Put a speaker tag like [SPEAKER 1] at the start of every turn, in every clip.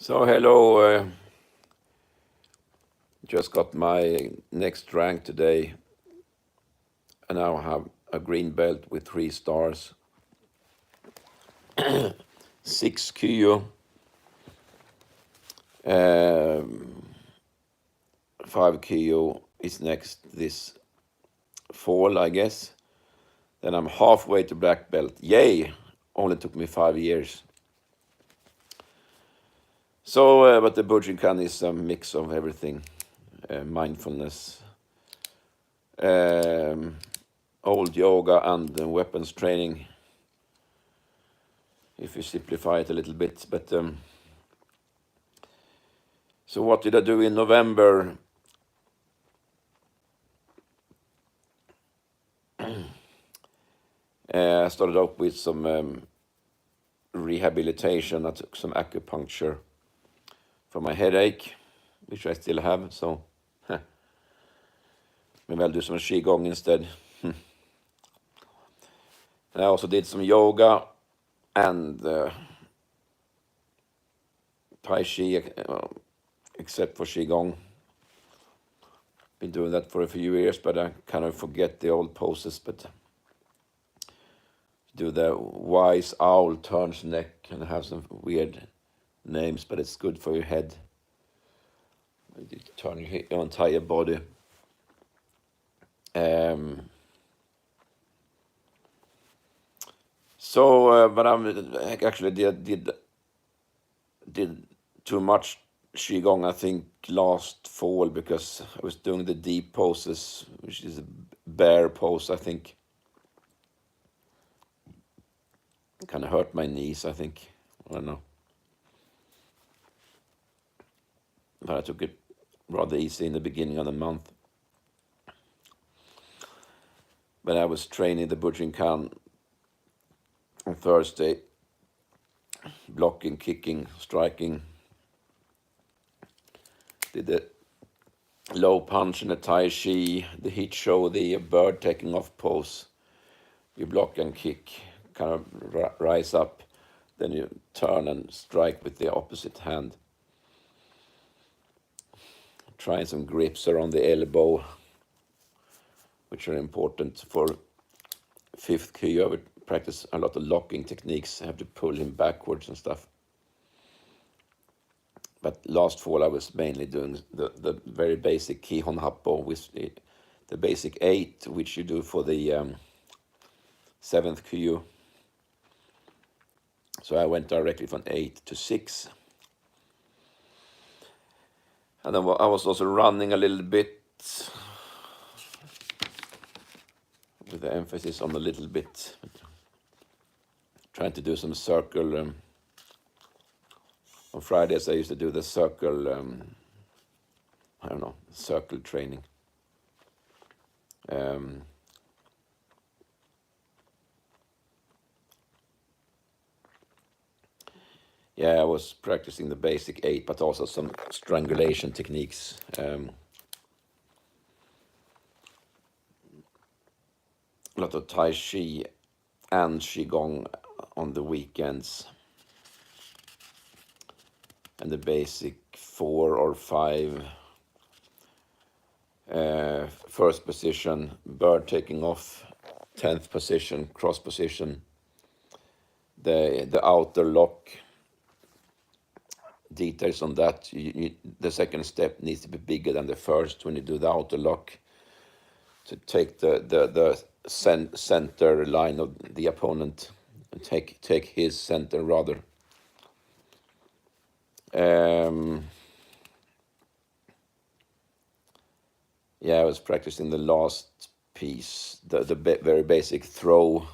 [SPEAKER 1] So hello, just got my next rank today, and now I have a green belt with 3 stars, 6 kyo, 5 kyo is next this fall, I guess. Then I'm halfway to black belt. Yay! Only took me 5 years. So, but the Bujinkan is a mix of everything, mindfulness, old yoga, and weapons training, if you simplify it a little bit. But so what did I do in November? I started off with some rehabilitation. I took some acupuncture for my headache, which I still have. So maybe I'll do some qigong instead. And I also did some yoga and tai chi, except for qigong. Been doing that for a few years, but I kind of forget the old poses. But do the wise owl turns neck and have some weird names, but it's good for your head. You turn your entire body. But I actually did too much qigong, I think, last fall, because I was doing the deep poses, which is a bear pose, I think. Kind of hurt my knees, I think. I don't know. But I took it rather easy in the beginning of the month. But I was training the Bujinkan on Thursday, blocking, kicking, striking. Did the low punch and the tai chi, the hit show, the bird taking off pose. You block and kick, kind of rise up, then you turn and strike with the opposite hand. Trying some grips around the elbow, which are important for 5th kyo. I would practice a lot of locking techniques. I have to pull him backwards and stuff. But last fall I was mainly doing the very basic Kihon Happo, with the basic 8, which you do for the 7th kyo. So I went directly from 8 to 6. And then I was also running a little bit, with the emphasis on a little bit. Trying to do some circle. On Fridays I used to do the circle, circle training. I was practicing the basic 8, but also some strangulation techniques. A lot of tai chi and qigong on the weekends. And the basic 4 or 5, first position, bird taking off, 10th position, cross position, the outer lock. Details on that. The second step needs to be bigger than the first when you do the outer lock, to take the center line of the opponent, and take his center rather. I was practicing the last piece, the very basic throw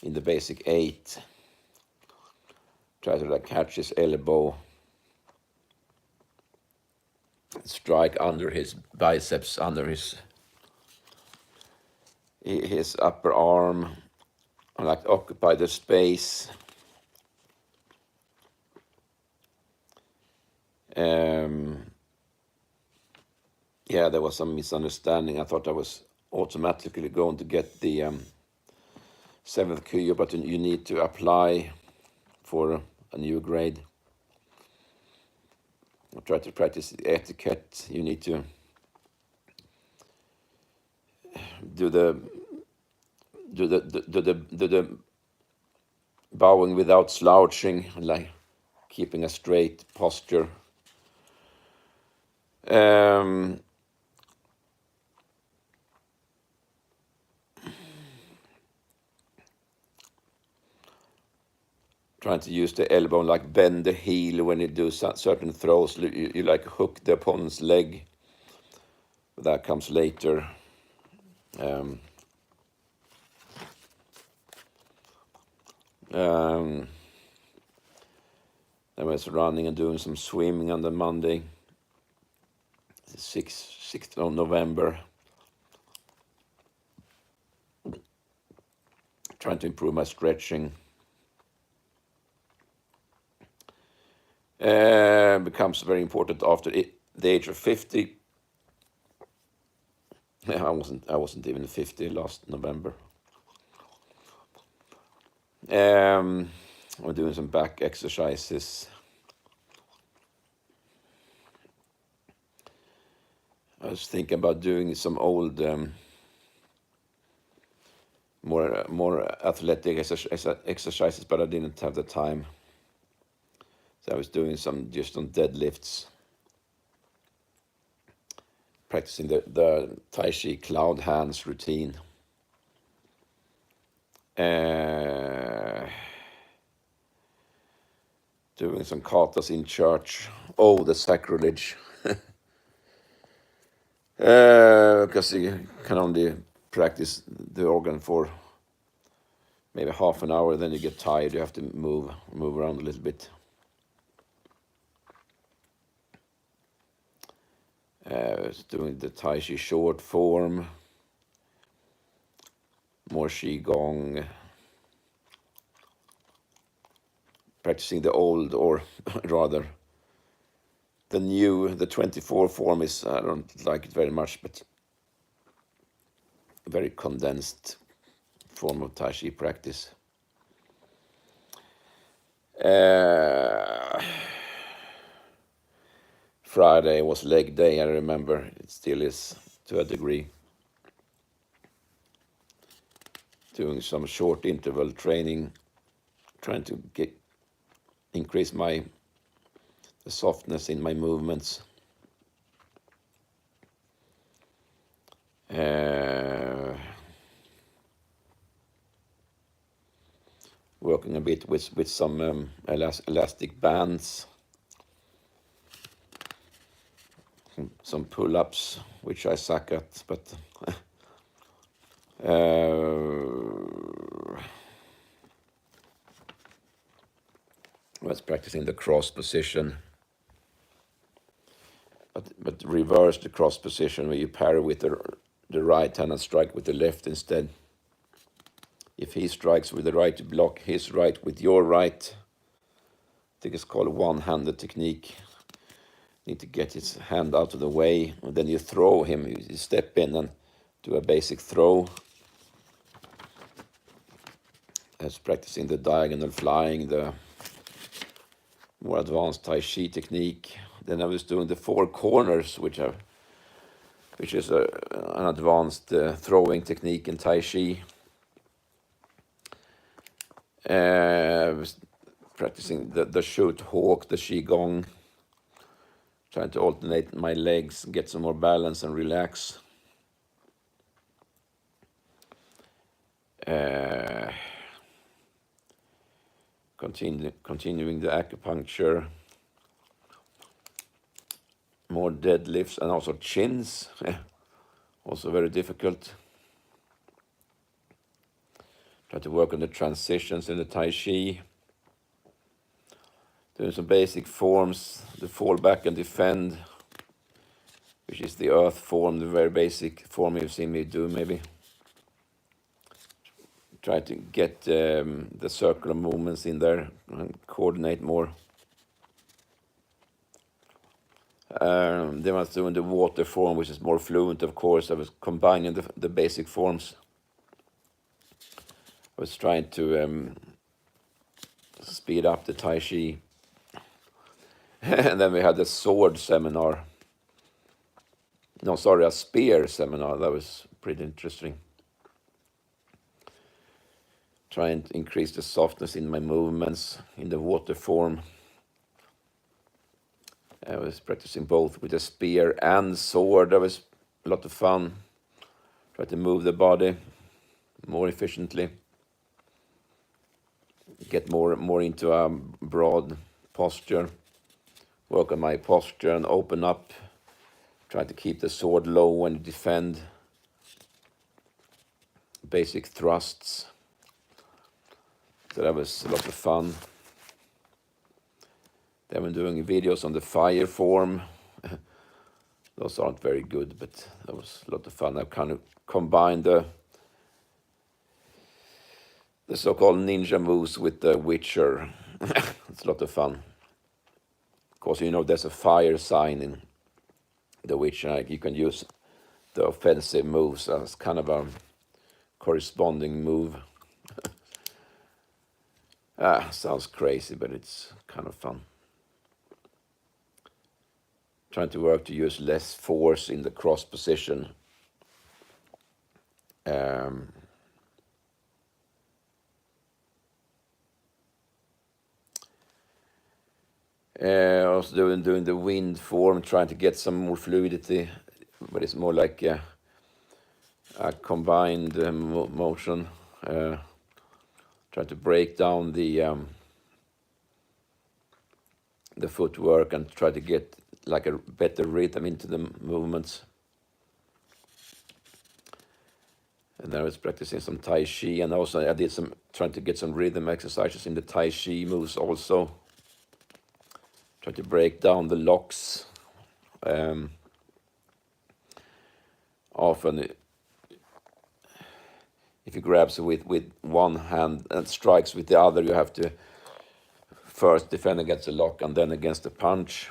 [SPEAKER 1] in the basic 8. Try to catch his elbow, strike under his biceps, under his upper arm, and occupy the space. There was some misunderstanding. I thought I was automatically going to get the 7th kyo, but you need to apply for a new grade. I try to practice etiquette. You need to do the bowing without slouching, like keeping a straight posture. Trying to use the elbow, like bend the heel when you do certain throws. You like hook the opponent's leg. That comes later. I was running and doing some swimming on the Monday, 6th of November. Trying to improve my stretching. Becomes very important after the age of 50. I wasn't even 50 last November. I'm doing some back exercises. I was thinking about doing some old, more athletic exercises, but I didn't have the time. So I was doing some just on deadlifts, practicing the Tai Chi cloud hands routine. Doing some katas in church. Oh, the sacrilege. Because you can only practice the organ for maybe half an hour, then you get tired, you have to move around a little bit. Doing the Tai Chi short form, more Qi Gong, practicing the old, or rather the new, the 24 form is, I don't like it very much, but a very condensed form of Tai Chi practice. Friday was leg day, I remember. It still is to a degree. Doing some short interval training, trying to increase the softness in my movements. Working a bit with some elastic bands, some pull-ups, which I suck at, but I was practicing the cross position, but reverse the cross position, where you parry with the right hand and strike with the left instead. If he strikes with the right, you block his right with your right. I think it's called one-handed technique. Need to get his hand out of the way, and then you throw him. You step in and do a basic throw. I was practicing the diagonal flying, the more advanced Tai Chi technique. Then I was doing the four corners, which is an advanced throwing technique in Tai Chi. I was practicing the shoot hawk, the Qi Gong, trying to alternate my legs, get some more balance and relax. Continuing the acupuncture, more deadlifts and also chins, also very difficult. Try to work on the transitions in the Tai Chi. Doing some basic forms, the fall back and defend, which is the earth form, the very basic form you've seen me do maybe. Try to get the circular movements in there and coordinate more. Then I was doing the water form, which is more fluent, of course. I was combining the basic forms. I was trying to speed up the Tai Chi. And then we had a sword seminar. No, sorry, a spear seminar. That was pretty interesting. Trying to increase the softness in my movements in the water form. I was practicing both with a spear and sword. That was a lot of fun. Try to move the body more efficiently. Get more into a broad posture. Work on my posture and open up. Try to keep the sword low when you defend. Basic thrusts. So that was a lot of fun. Then we're doing videos on the fire form. Those aren't very good, but that was a lot of fun. I've kind of combined the so-called ninja moves with the Witcher. It's a lot of fun. Of course, you know there's a fire sign in the Witcher. You can use the offensive moves as kind of a corresponding move. Sounds crazy, but it's kind of fun. Trying to work to use less force in the cross position. Also doing the wind form, trying to get some more fluidity, but it's more like a combined motion. Trying to break down the footwork and try to get like a better rhythm into the movements. And then I was practicing some Tai Chi, and also I did trying to get some rhythm exercises in the Tai Chi moves also. Try to break down the locks. Often, if you grab with one hand and strikes with the other, you have to first defend against the lock and then against the punch.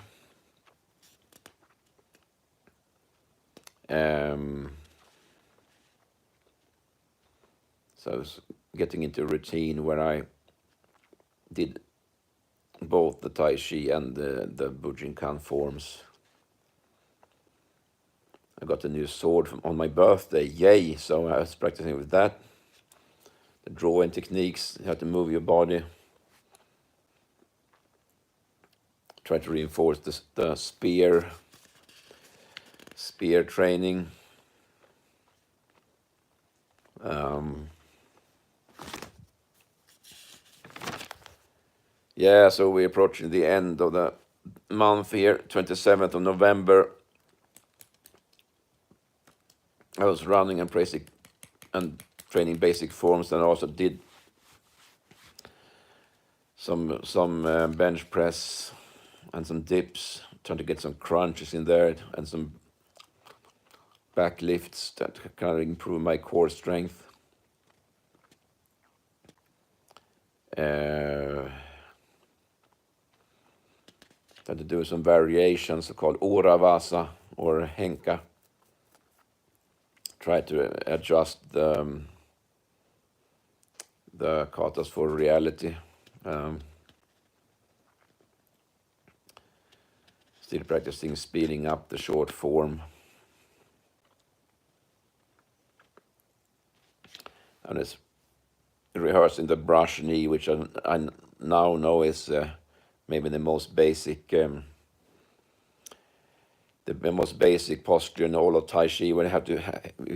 [SPEAKER 1] So I was getting into a routine where I did both the Tai Chi and the Bujinkan forms. I got a new sword on my birthday, yay! So I was practicing with that. The drawing techniques, how to move your body. Try to reinforce the spear training. Yeah, so we're approaching the end of the month here, 27th of November. I was running and training basic forms, and I also did some bench press and some dips, trying to get some crunches in there and some back lifts that kind of improve my core strength. Had to do some variations called Oravasa or Henka. Try to adjust the katas for reality. Still practicing speeding up the short form. And it's rehearsing the brush knee, which I now know is maybe the most basic posture in all of Tai Chi, when you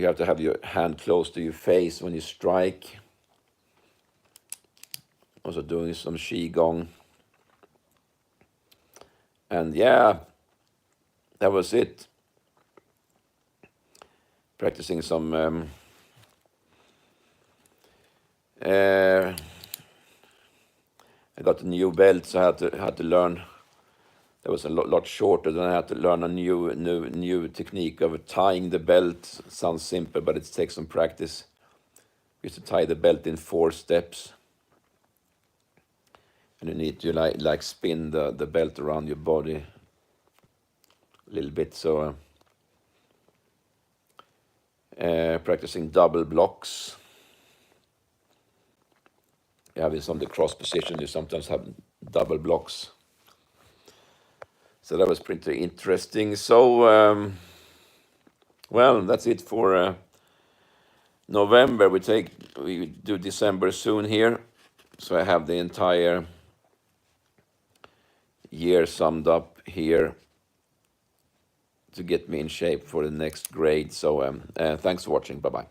[SPEAKER 1] have to have your hand close to your face when you strike. Also doing some Qi Gong. And yeah, that was it. Practicing some I got a new belt, so I had to learn. That was a lot shorter. Then I had to learn a new technique of tying the belt. Sounds simple, but it takes some practice. We used to tie the belt in 4 steps, and you need to like spin the belt around your body a little bit. So practicing double blocks. Yeah, with some of the cross position, you sometimes have double blocks. So that was pretty interesting. So, well, that's it for November. We do December soon here. So I have the entire year summed up here to get me in shape for the next grade. So thanks for watching. Bye bye.